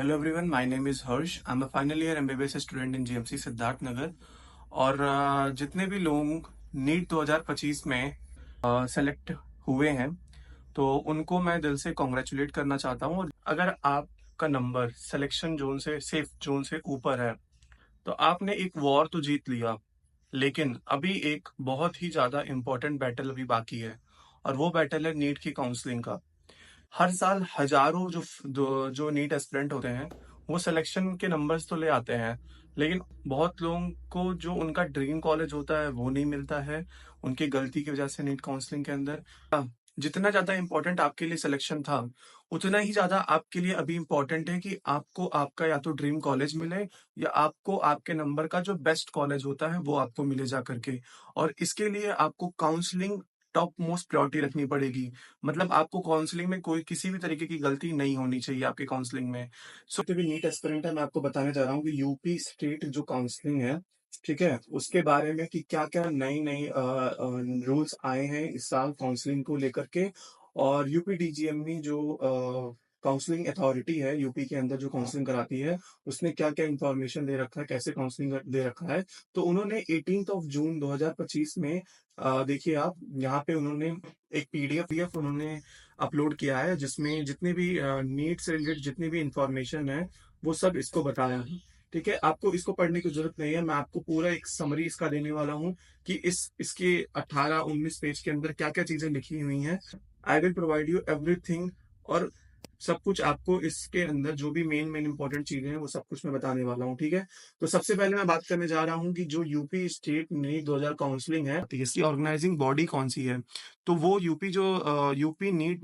Hello everyone, my name is Harsh. I am a final year MBBS student in GMC Siddharth Nagar. और जितने भी लोग NEET 2025 में सेलेक्ट हुए हैं तो उनको मैं दिल से कॉन्ग्रेचुलेट करना चाहता हूँ। अगर आपका नंबर सिलेक्शन जोन से सेफ जोन से ऊपर है तो आपने एक वॉर तो जीत लिया, लेकिन अभी एक बहुत ही ज्यादा इम्पोर्टेंट बैटल अभी बाकी है और वो बैटल है नीट की काउंसलिंग का। हर साल हजारों जो नीट एस्पिरेंट होते हैं वो सिलेक्शन के नंबर्स तो ले आते हैं, लेकिन बहुत लोगों को जो उनका ड्रीम कॉलेज होता है वो नहीं मिलता है उनकी गलती की वजह से नीट काउंसलिंग के अंदर। जितना ज्यादा इम्पोर्टेंट आपके लिए सिलेक्शन था उतना ही ज्यादा आपके लिए अभी इम्पोर्टेंट है कि आपको आपका या तो ड्रीम कॉलेज मिले या आपको आपके नंबर का जो बेस्ट कॉलेज होता है वो आपको मिले जा करके। और इसके लिए आपको काउंसलिंग टॉप मोस्ट प्रायोरिटी रखनी पड़ेगी। मतलब आपको काउंसलिंग में कोई किसी भी तरीके की गलती नहीं होनी चाहिए आपके काउंसलिंग में। तो भी नीट एस्पिरेंट है, मैं आपको बताने जा रहा हूँ कि यूपी स्टेट जो काउंसलिंग है, ठीक है, उसके बारे में कि क्या क्या नई नई रूल्स आए हैं इस साल काउंसलिंग को लेकर के। और यूपी डीजीएमई जो काउंसलिंग अथॉरिटी है यूपी के अंदर जो काउंसलिंग कराती है, उसने क्या क्या इंफॉर्मेशन दे रखा है, कैसे काउंसलिंग दे रखा है। तो उन्होंने 18 जून 2025 में देखिए आप यहाँ पे उन्होंने एक पीडीएफ उन्होंने अपलोड किया है जिसमें जितने भी नीट से रिलेटेड जितनी भी इंफॉर्मेशन है वो सब इसको बताया है। ठीक है, आपको इसको पढ़ने की जरूरत नहीं है, मैं आपको पूरा एक समरी इसका देने वाला हूँ कि इसके 18-19 पेज के अंदर क्या क्या चीजें लिखी हुई हैं। आई विल प्रोवाइड यू एवरीथिंग, और सब कुछ आपको इसके अंदर जो भी मेन मेन इंपॉर्टेंट चीजें हैं वो सब कुछ मैं बताने वाला हूँ। ठीक है, तो सबसे पहले मैं बात करने जा रहा हूँ कि जो यूपी स्टेट नीट 2000 काउंसलिंग है इसकी ऑर्गेनाइजिंग बॉडी कौन सी है। तो वो UP NEET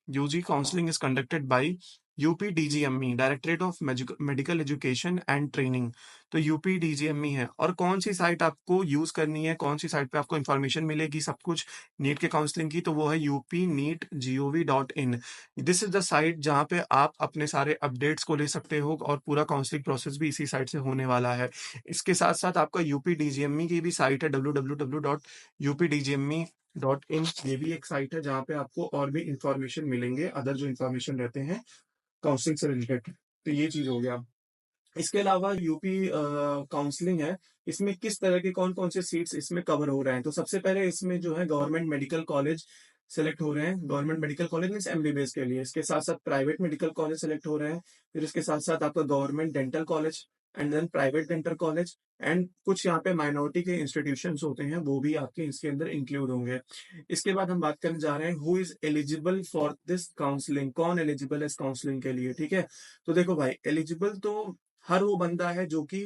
UG counselling is conducted by UP DGME, directorate of medical education and training. तो यूपी डीजीएमई है। और कौन सी साइट आपको यूज करनी है, कौन सी साइट पे आपको इन्फॉर्मेशन मिलेगी सब कुछ नीट के काउंसलिंग की, तो वो है upneet.gov.in। This is the site जहाँ पे आप अपने सारे अपडेट्स को ले सकते हो और पूरा काउंसलिंग प्रोसेस भी इसी साइट से होने वाला है। इसके साथ साथ आपका यूपी डीजीएमई की भी साइट है www.updgme.in। ये भी एक साइट है जहाँ पे आपको और भी इंफॉर्मेशन मिलेंगे, अदर जो इंफॉर्मेशन रहते हैं काउंसलिंग से रिलेटेड। तो ये चीज हो गया। इसके अलावा यूपी काउंसलिंग है, इसमें किस तरह के कौन कौन से सीट्स इसमें कवर हो रहे हैं। तो सबसे पहले इसमें जो है गवर्नमेंट मेडिकल कॉलेज सेलेक्ट हो रहे हैं, government medical college means MBBS के लिए। इसके साथ साथ प्राइवेट मेडिकल कॉलेज सेलेक्ट हो रहे हैं, फिर इसके साथ साथ आपका government dental college and then private dental college, and कुछ यहाँ पे माइनॉरिटी के इंस्टीट्यूशंस होते हैं वो भी आपके इसके अंदर इंक्लूड होंगे। इसके बाद हम बात करने जा रहे हैं who is eligible for this counselling, कौन एलिजिबल है इस काउंसलिंग के लिए। ठीक है, तो देखो भाई, एलिजिबल तो हर वो बंदा है जो कि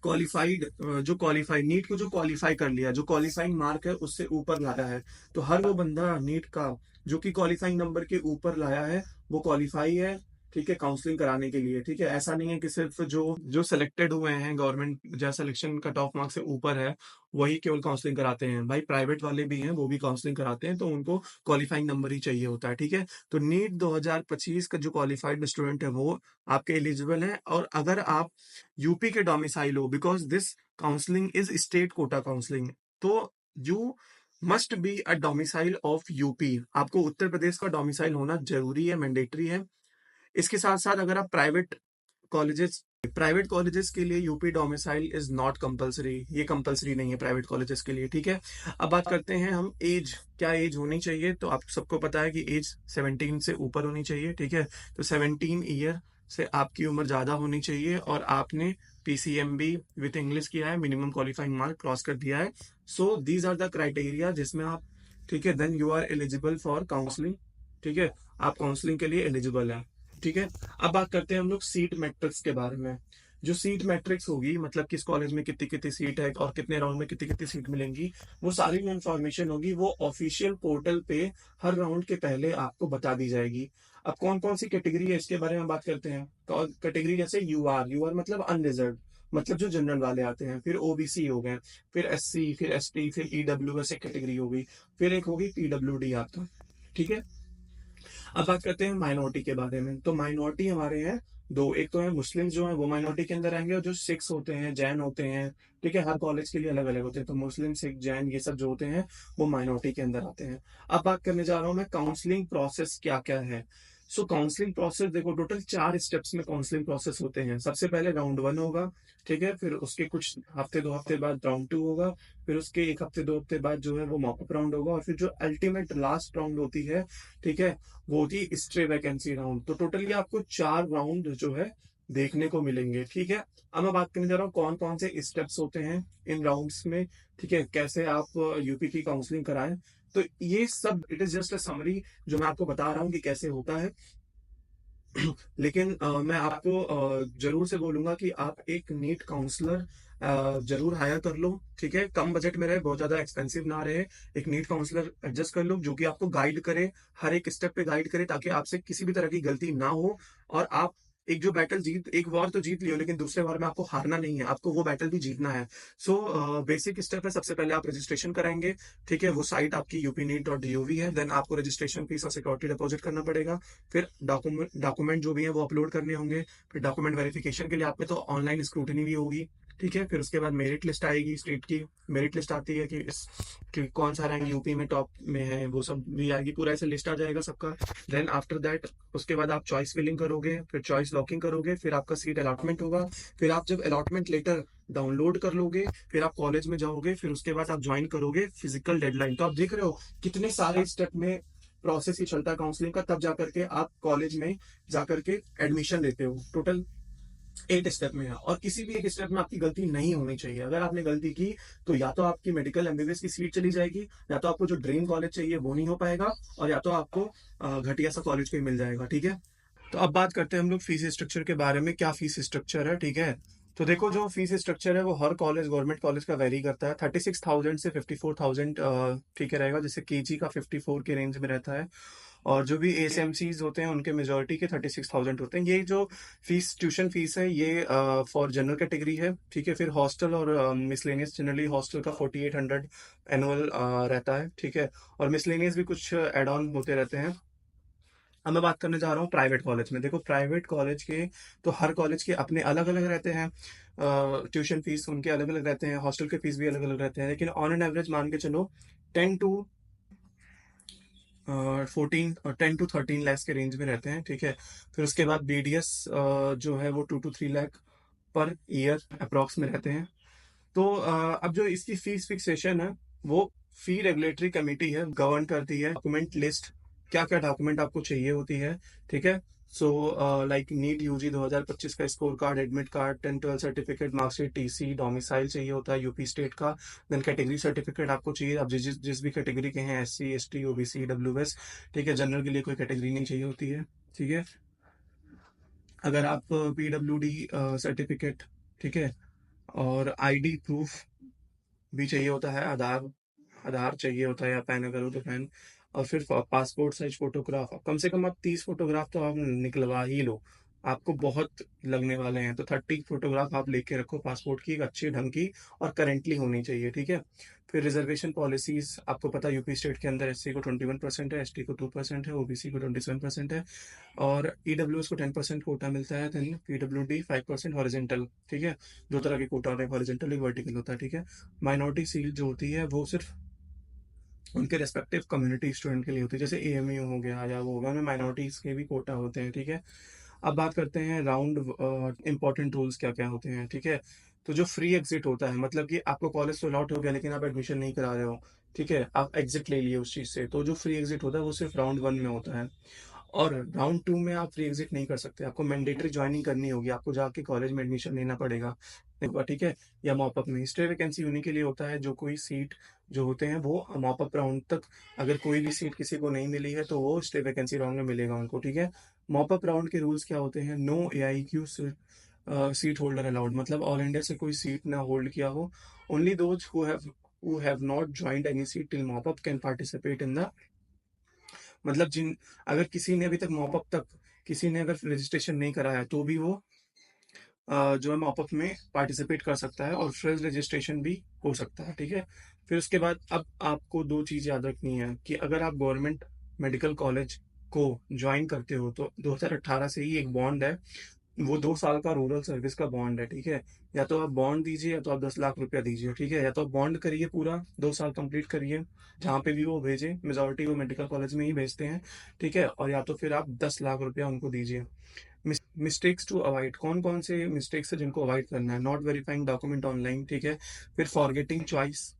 क्वालिफाइड, जो क्वालिफाई नीट को जो क्वालिफाई कर लिया, जो क्वालिफाइंग मार्क है उससे ऊपर लाया है। तो हर वो बंदा नीट का जो कि क्वालिफाइंग नंबर के ऊपर लाया है वो क्वालिफाई है, ठीक है, काउंसलिंग कराने के लिए। ठीक है, ऐसा नहीं है कि सिर्फ जो जो सिलेक्टेड हुए हैं गवर्नमेंट जैसा सिलेक्शन कट ऑफ मार्क्स से ऊपर है वही केवल काउंसलिंग कराते हैं। भाई प्राइवेट वाले भी हैं वो भी काउंसलिंग कराते हैं, तो उनको क्वालिफाइंग नंबर ही चाहिए होता है। ठीक है, तो नीट 2025 का जो क्वालिफाइड स्टूडेंट है वो आपके एलिजिबल है। और अगर आप यूपी के डोमिसाइल हो, because this counselling is state quota counselling, तो you must be a domicile of UP, आपको उत्तर प्रदेश का डोमिसाइल होना जरूरी है, मैंडेटरी है। इसके साथ साथ अगर आप प्राइवेट कॉलेजेस के लिए UP domicile is not compulsory, ये कंपलसरी नहीं है प्राइवेट कॉलेजेस के लिए। ठीक है, अब बात करते हैं हम एज, क्या एज होनी चाहिए। तो आप सबको पता है कि एज 17 से ऊपर होनी चाहिए। ठीक है, तो 17 ईयर से आपकी उम्र ज्यादा होनी चाहिए और आपने पीसीएमबी विथ इंग्लिश किया है, मिनिमम क्वालिफाइंग मार्क क्रॉस कर दिया है। So these are the criteria जिसमें आप, ठीक है, then you are eligible for counselling. ठीक है, आप काउंसलिंग के लिए एलिजिबल है। ठीक है, अब बात करते हैं हम लोग सीट मैट्रिक्स के बारे में। जो सीट मैट्रिक्स होगी, मतलब किस कॉलेज में कितनी कितनी सीट है और कितने राउंड में कितनी कितनी सीट मिलेंगी, वो सारी जो इन्फॉर्मेशन होगी वो ऑफिशियल पोर्टल पे हर राउंड के पहले आपको बता दी जाएगी। अब कौन कौन सी कैटेगरी है इसके बारे में बात करते हैं। कैटेगरी जैसे यूआर मतलब अनरिजर्व, मतलब जो जनरल वाले आते हैं, फिर ओबीसी हो गए, फिर एससी, फिर एसटी, फिर ईडब्ल्यूएस एक कैटेगरी होगी, फिर एक होगी पीडब्ल्यूडी आपका। ठीक है, अब बात करते हैं माइनॉरिटी के बारे में। तो माइनॉरिटी हमारे हैं दो, एक तो है मुस्लिम जो है वो माइनॉरिटी के अंदर आएंगे, और जो सिख्स होते हैं, जैन होते हैं। ठीक है, हर कॉलेज के लिए अलग अलग होते हैं, तो मुस्लिम, सिख, जैन ये सब जो होते हैं वो माइनॉरिटी के अंदर आते हैं। अब बात करने जा रहा हूँ मैं काउंसलिंग प्रोसेस क्या क्या है। सो काउंसलिंग प्रोसेस देखो, टोटल 4 स्टेप्स में काउंसलिंग प्रोसेस होते हैं। सबसे पहले राउंड 1 होगा, ठीक है, फिर उसके कुछ हफ्ते 2 हफ्ते बाद राउंड 2 होगा, फिर उसके 1 हफ्ते 2 हफ्ते बाद जो है वो मॉकअप राउंड होगा, और फिर जो अल्टीमेट लास्ट राउंड होती है, ठीक है, वो होती है स्ट्रे वैकेंसी राउंड। तो टोटली आपको 4 राउंड जो है देखने को मिलेंगे, ठीक है। अब मैं बात करने जा रहा हूँ कौन कौन से स्टेप्स होते हैं इन राउंड्स में, ठीक है, कैसे आप यूपी की काउंसलिंग कराएं। तो ये सब it is just a summary जो मैं आपको बता रहा हूँ कि कैसे होता है। लेकिन मैं आपको जरूर से बोलूंगा कि आप एक नीट काउंसलर जरूर हायर कर लो, ठीक है। कम बजट में रहे, बहुत ज्यादा एक्सपेंसिव ना रहे। एक नीट काउंसलर एडजस्ट कर लो जो कि आपको गाइड करे, हर एक स्टेप पे गाइड करे, ताकि आपसे किसी भी तरह की गलती ना हो, और आप एक जो बैटल जीत, एक वॉर तो जीत लियो, लेकिन दूसरे वॉर में आपको हारना नहीं है, आपको वो बैटल भी जीतना है। सो बेसिक स्टेप है, सबसे पहले आप रजिस्ट्रेशन कराएंगे, ठीक है। वो साइट आपकी upneet.gov है। देन आपको रजिस्ट्रेशन फीस और सिक्योरिटी डिपॉजिट करना पड़ेगा। फिर डॉक्यूमेंट जो भी है वो अपलोड करने होंगे। फिर डॉक्यूमेंट वेरिफिकेशन के लिए आप पे तो ऑनलाइन स्क्रूटनी भी होगी, ठीक है। फिर उसके बाद मेरिट लिस्ट आएगी, स्टेट की मेरिट लिस्ट आती है कि कौन सा रैंक यूपी में टॉप में है, वो सब भी आएगी, पूरा ऐसे लिस्ट आ जाएगा सबका। देन आफ्टर दैट उसके बाद आप चॉइस फिलिंग करोगे, फिर चॉइस लॉकिंग करोगे, फिर आपका सीट अलॉटमेंट होगा। फिर आप जब अलॉटमेंट लेटर डाउनलोड कर लोगे, फिर आप कॉलेज में जाओगे, फिर उसके बाद आप ज्वाइन करोगे फिजिकल डेडलाइन। तो आप देख रहे हो कितने सारे स्टेप में प्रोसेस ही चलता है काउंसलिंग का, तब जाकर के आप कॉलेज में जाकर के एडमिशन लेते हो। टोटल 8 स्टेप में है, और किसी भी एक स्टेप में आपकी गलती नहीं होनी चाहिए। अगर आपने गलती की तो या तो आपकी मेडिकल एमबीबीएस की सीट चली जाएगी, या तो आपको जो ड्रीम कॉलेज चाहिए वो नहीं हो पाएगा, और या तो आपको घटिया सा कॉलेज कोई मिल जाएगा, ठीक है। तो अब बात करते हैं हम लोग फीस स्ट्रक्चर के बारे में, क्या फीस स्ट्रक्चर है, ठीक है। तो देखो, जो फीस स्ट्रक्चर है वो हर कॉलेज, गवर्नमेंट कॉलेज का वेरी करता है। 36,000 से 54,000, ठीक है, रहेगा। जैसे केजी का 54 के रेंज में रहता है, और जो भी एसएमसीज होते हैं उनके मेजोरिटी के 36,000 होते हैं। ये जो फीस, ट्यूशन फीस है, ये फॉर जनरल कैटेगरी है, ठीक है। फिर हॉस्टल और मिसलेनियस, जनरली हॉस्टल का 4800 एनुअल रहता है, ठीक है। और मिसलेनियस भी कुछ एड ऑन होते रहते हैं। अब मैं बात करने जा रहा हूँ प्राइवेट कॉलेज में। देखो, प्राइवेट कॉलेज के तो हर कॉलेज के अपने अलग अलग रहते हैं, ट्यूशन फीस उनके अलग अलग रहते हैं, हॉस्टल के फीस भी अलग अलग रहते हैं, लेकिन ऑन एन एवरेज मान के चलो 10 to 13 लाख के रेंज में रहते हैं, ठीक है। फिर उसके बाद बीडीएस जो है वो 2 to 3 lakh per year approx में रहते हैं। तो अब जो इसकी फीस फिक्सेशन है, वो फी रेगुलेटरी कमेटी है, गवर्न करती है। डॉक्यूमेंट लिस्ट, क्या क्या डॉक्यूमेंट आपको चाहिए होती है, ठीक है। सो लाइक नीट यूजी 2025 का score card, admit card, 10-12 certificate, marksheet, TC, domicile चाहिए होता है यूपी स्टेट का। देन कैटेगरी सर्टिफिकेट आपको चाहिए, आप जिस भी कैटेगरी के हैं, SC ST OBC EWS, ठीक है। जनरल के लिए कोई कैटेगरी नहीं चाहिए होती है, ठीक है। अगर आप PWD सर्टिफिकेट, ठीक है, और आईडी प्रूफ भी चाहिए होता है, आधार आधार चाहिए होता है, या पैन अगर हो तो पैन। और फिर पासपोर्ट साइज फोटोग्राफ, कम से कम आप 30 फोटोग्राफ तो आप निकलवा ही लो, आपको बहुत लगने वाले हैं। तो 30 फोटोग्राफ आप लेके रखो पासपोर्ट की, एक अच्छी ढंग की, और करेंटली होनी चाहिए, ठीक है। फिर रिजर्वेशन पॉलिसीज, आपको पता है यूपी स्टेट के अंदर SC को 21% है, ST को 2% है, OBC को 27% है, और EWS को 10% कोटा मिलता है। देन PWD 5% हॉरिजेंटल, ठीक है। दो तरह के कोटा होते हैं, हॉरिजेंटल एक वर्टिकल होता है, ठीक है। माइनॉरिटी सीट जो होती है वो सिर्फ उनके रेस्पेक्टिव कम्युनिटी स्टूडेंट के लिए होती है, जैसे AMU हो गया या वो होगा, उनमें माइनॉरिटीज के भी कोटा होते हैं, ठीक है। अब बात करते हैं राउंड इंपॉर्टेंट रूल्स क्या क्या होते हैं, ठीक है। तो जो फ्री एग्जिट होता है, मतलब कि आपको कॉलेज तो अलॉट हो गया लेकिन आप एडमिशन नहीं करा रहे हो, ठीक है, आप एग्जिट ले लिए उस चीज से, तो जो फ्री एग्जिट होता है वो सिर्फ राउंड 1 में होता है। और राउंड 2 में आप फ्री एग्जिट नहीं कर सकते, आपको मैंडेटरी ज्वाइनिंग करनी होगी, आपको जाके कॉलेज में एडमिशन लेना पड़ेगा, ठीक है। या मॉपअप में स्टे वैकेंसी उन्हीं के लिए होता है जो कोई सीट जो होते हैं वो मॉपअप राउंड तक, अगर कोई भी सीट किसी को नहीं मिली है तो वो स्टे वैकेंसी राउंड में मिलेगा उनको, ठीक है। मॉपअप राउंड के रूल्स क्या होते हैं? No AIQ seat holder allowed, मतलब ऑल इंडिया से कोई सीट ना होल्ड किया हो। Only those who have not joined any seat till mop up can participate in the, मतलब जिन, अगर किसी ने अभी तक मॉपअप तक किसी ने अगर रजिस्ट्रेशन नहीं कराया तो भी वो जो है मॉपअप में पार्टिसिपेट कर सकता है, और फ्रेश रजिस्ट्रेशन भी हो सकता है, ठीक है। फिर उसके बाद अब आपको दो चीज याद रखनी है कि अगर आप गवर्नमेंट मेडिकल कॉलेज को ज्वाइन करते हो तो 2018 से ही एक बॉन्ड है वो 2 साल का रूरल सर्विस का बॉन्ड है, ठीक है। या तो आप बॉन्ड दीजिए या तो आप 10 लाख रुपया दीजिए, ठीक है। या तो आप बॉन्ड करिए, पूरा 2 साल कंप्लीट करिए, जहाँ पे भी वो भेजे, मेजोरिटी वो मेडिकल कॉलेज में ही भेजते हैं, ठीक है। और या तो फिर आप 10 लाख रुपया उनको दीजिए। मिस्टेक्स टू अवॉइड, कौन कौन से मिस्टेक्स है जिनको अवॉइड करना है? नॉट वेरीफाइंग डॉक्यूमेंट ऑनलाइन, ठीक है। फिर forgetting choice,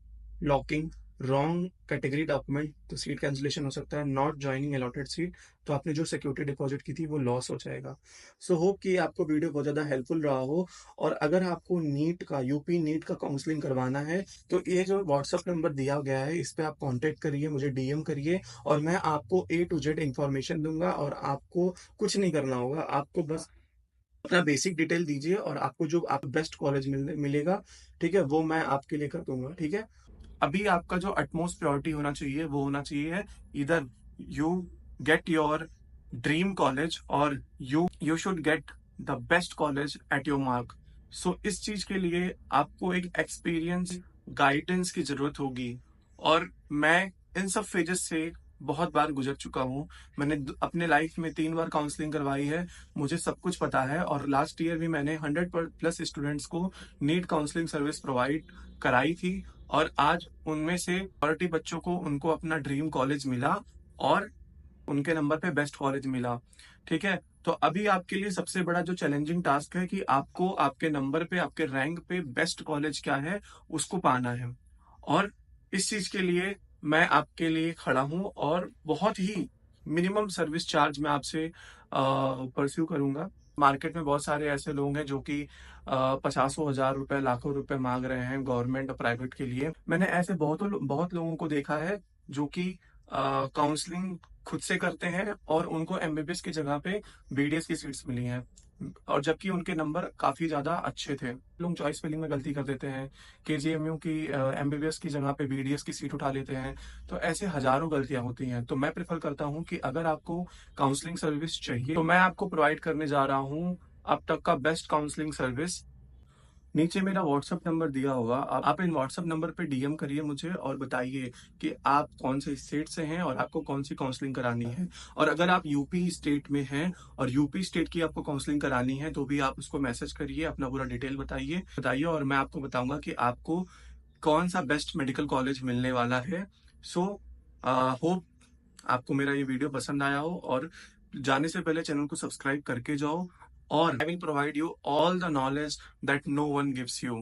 locking, wrong category document, तो सीट कैंसिलेशन हो सकता है। नॉट ज्वाइनिंग अलॉटेड सीट, तो आपने जो सिक्योरिटी डिपॉजिट की थी वो लॉस हो जाएगा। सो होप कि आपको वीडियो बहुत ज़्यादा हेल्पफुल रहा हो। और अगर आपको नीट का, यूपी नीट का काउंसलिंग करवाना है, तो ये जो व्हाट्सअप नंबर दिया गया है इस पे आप कांटेक्ट करिए, मुझे डीएम करिए, और मैं आपको A to Z इंफॉर्मेशन दूंगा। और आपको कुछ नहीं करना होगा, आपको बस अपना बेसिक डिटेल दीजिए और आपको जो आप बेस्ट कॉलेज मिलेगा, ठीक है, वो मैं आपके लिए कर दूंगा, ठीक है। अभी आपका जो अटमोस्ट प्रायोरिटी होना चाहिए वो होना चाहिए, इधर you get your dream college और you should get the best college at your mark. So इस चीज के लिए आपको एक एक्सपीरियंस गाइडेंस की जरूरत होगी। और मैं इन सब फेजेस से बहुत बार गुजर चुका हूँ। मैंने अपने लाइफ में 3 बार काउंसलिंग करवाई है, मुझे सब कुछ पता है। और लास्ट ईयर भी मैंने 100+ स्टूडेंट्स को नीट काउंसलिंग सर्विस प्रोवाइड कराई थी। और आज उनमें से 40 बच्चों को उनको अपना ड्रीम कॉलेज मिला और उनके नंबर पे बेस्ट कॉलेज मिला, ठीक है। तो अभी आपके लिए सबसे बड़ा जो चैलेंजिंग टास्क है कि आपको आपके नंबर पे, आपके रैंक पे बेस्ट कॉलेज क्या है उसको पाना है। और इस चीज के लिए मैं आपके लिए खड़ा हूं और बहुत ही मिनिमम सर्विस चार्ज मैं आपसे परस्यू करूंगा। मार्केट में बहुत सारे ऐसे लोग हैं जो कि 50,000 रुपए, लाखों रुपए मांग रहे हैं गवर्नमेंट और प्राइवेट के लिए। मैंने ऐसे बहुत लोगों को देखा है जो कि काउंसलिंग खुद से करते हैं और उनको एमबीबीएस की जगह पे बीडीएस की सीट्स मिली हैं, और जबकि उनके नंबर काफी ज्यादा अच्छे थे। लोग चॉइस फिलिंग में गलती कर देते हैं, केजीएमयू की एमबीबीएस की जगह पे बीडीएस की सीट उठा लेते हैं। तो ऐसे हजारों गलतियां होती हैं। तो मैं प्रेफर करता हूं कि अगर आपको काउंसलिंग सर्विस चाहिए तो मैं आपको प्रोवाइड करने जा रहा हूं अब तक का बेस्ट काउंसलिंग सर्विस। नीचे मेरा व्हाट्सअप नंबर दिया होगा, आप इन व्हाट्सअप नंबर पे डीएम करिए मुझे और बताइए कि आप कौन से स्टेट से हैं और आपको कौन सी काउंसलिंग करानी है। और अगर आप यूपी स्टेट में हैं और यूपी स्टेट की आपको काउंसलिंग करानी है तो भी आप उसको मैसेज करिए, अपना पूरा डिटेल बताइए और मैं आपको बताऊंगा कि आपको कौन सा बेस्ट मेडिकल कॉलेज मिलने वाला है। सो होप आपको मेरा ये वीडियो पसंद आया हो, और जाने से पहले चैनल को सब्सक्राइब करके जाओ। और I will provide you all the knowledge that no one gives you.